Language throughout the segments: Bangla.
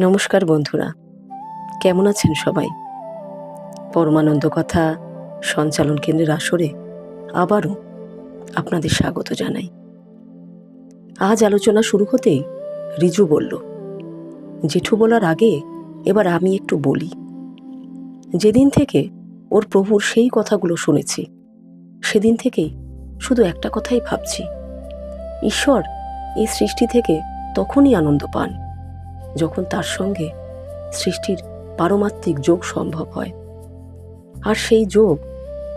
নমস্কার বন্ধুরা, কেমন আছেন সবাই? পরমানন্দ কথা সঞ্চালন কেন্দ্রের আসরে আবারও আপনাদের স্বাগত জানাই। আজ আলোচনা শুরু হতেই রিজু বলল, জেঠু বলার আগে এবার আমি একটু বলি। যেদিন থেকে ওর প্রভুর সেই কথাগুলো শুনেছি, সেদিন থেকেই শুধু একটা কথাই ভাবছি, ঈশ্বর এই সৃষ্টি থেকে তখনই আনন্দ পান যখন তার সঙ্গে সৃষ্টির পারমাত্মিক যোগ সম্ভব হয়। আর সেই যোগ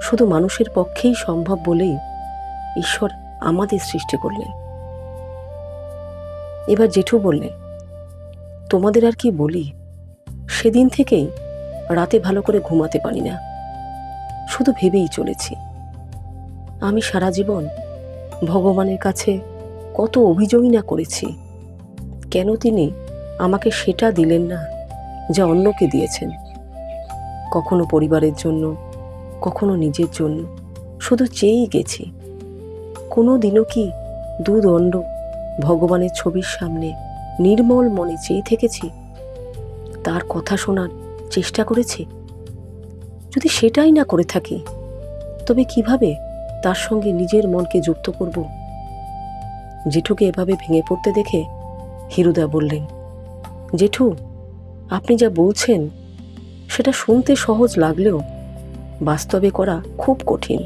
শুধু মানুষের পক্ষেই সম্ভব বলেই ঈশ্বর আমাদের সৃষ্টি করলেন। এবার জেঠু বললেন, তোমাদের আর কি বলি, সেদিন থেকেই রাতে ভালো করে ঘুমাতে পারি না, শুধু ভেবেই চলেছি। আমি সারা জীবন ভগবানের কাছে কত অভিযোগই না করেছি, কেন তিনি আমাকে সেটা দিলেন না যা অন্যকে দিয়েছেন। কখনো পরিবারের জন্য, কখনো নিজের জন্য শুধু চেয়েই গেছি। কোনো দিনও কি দুদণ্ড ভগবানের ছবির সামনে নির্মল মনে চেয়ে থেকেছি, তার কথা শোনার চেষ্টা করেছি? যদি সেটাই না করে থাকি, তবে কিভাবে তার সঙ্গে নিজের মনকে যুক্ত করব? জেঠুকে এভাবে ভেঙে পড়তে দেখে হিরুদা বললেন, জেঠু, আপনি যা বলছেন সেটা শুনতে সহজ লাগলেও বাস্তবে করা খুব কঠিন।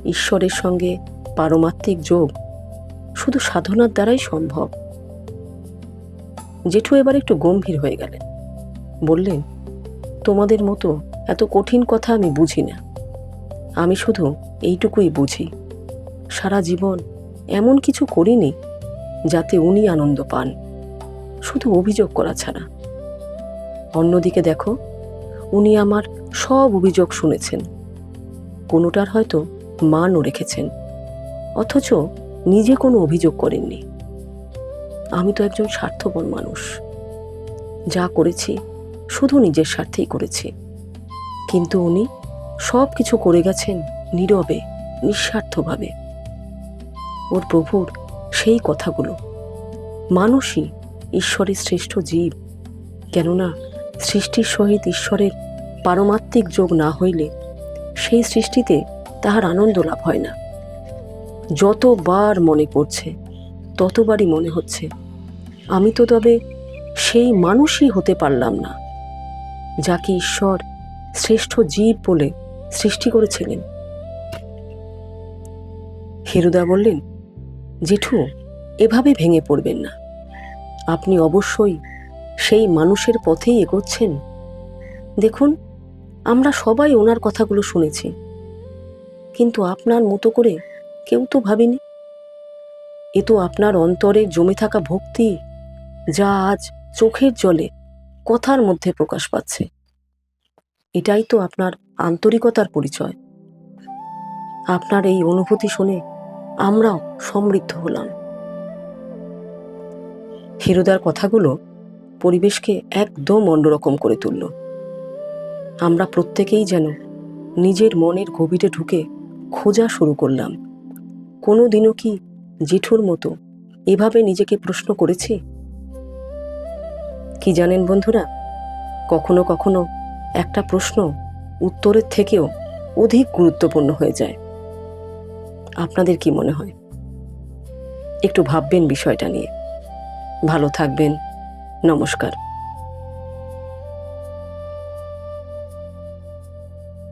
ঈশ্বরের সঙ্গে পারমাত্মিক যোগ শুধু সাধনার দ্বারাই সম্ভব। জেঠু এবার একটু গম্ভীর হয়ে গেলেন, বললেন, তোমাদের মতো এত কঠিন কথা আমি বুঝি না। আমি শুধু এইটুকুই বুঝি, সারা জীবন এমন কিছু করিনি যাতে উনি আনন্দ পান, শুধু অভিযোগ করা ছাড়া। অন্যদিকে দেখো, উনি আমার সব অভিযোগ শুনেছেন, কোনোটার হয়তো মানও রেখেছেন, অথচ নিজে কোনো অভিযোগ করেননি। আমি তো একজন স্বার্থপর মানুষ, যা করেছি শুধু নিজের স্বার্থেই করেছি, কিন্তু উনি সব কিছু করে গেছেন নীরবে, নিঃস্বার্থভাবে। ওর প্রভুর সেই কথাগুলো, মানুষই ঈশ্বরের শ্রেষ্ঠ জীব, কেননা সৃষ্টির সহিত ঈশ্বরের পারমাত্মিক যোগ না হইলে সেই সৃষ্টিতে তাহার আনন্দ লাভ হয় না। যতবার মনে পড়ছে ততবারই মনে হচ্ছে, আমি তো তবে সেই মানুষই হতে পারলাম না যাকে ঈশ্বর শ্রেষ্ঠ জীব বলে সৃষ্টি করেছিলেন। হিরুদা বললেন, জেঠু, এভাবে ভেঙে পড়বেন না। আপনি অবশ্যই সেই মানুষের পথেই এগোচ্ছেন। দেখুন, আমরা সবাই ওনার কথাগুলো শুনেছি, কিন্তু আপনার মতো করে কেউ তো ভাবিনি। এ তো আপনার অন্তরে জমে থাকা ভক্তি, যা আজ চোখের জলে কথার মধ্যে প্রকাশ পাচ্ছে। এটাই তো আপনার আন্তরিকতার পরিচয়। আপনার এই অনুভূতি শুনে আমরাও সমৃদ্ধ হলাম। হিরুদার কথাগুলো পরিবেশকে একদম অন্যরকম করে তুলল। আমরা প্রত্যেকেই যেন নিজের মনের গভীরে ঢুকে খোঁজা শুরু করলাম। কোনো দিনও কি জেঠুর মতো এভাবে নিজেকে প্রশ্ন করেছি? কি জানেন বন্ধুরা, কখনো কখনো একটা প্রশ্ন উত্তরের থেকেও অধিক গুরুত্বপূর্ণ হয়ে যায়। আপনাদের কি মনে হয়? একটু ভাববেন বিষয়টা নিয়ে। ভালো থাকবেন। নমস্কার।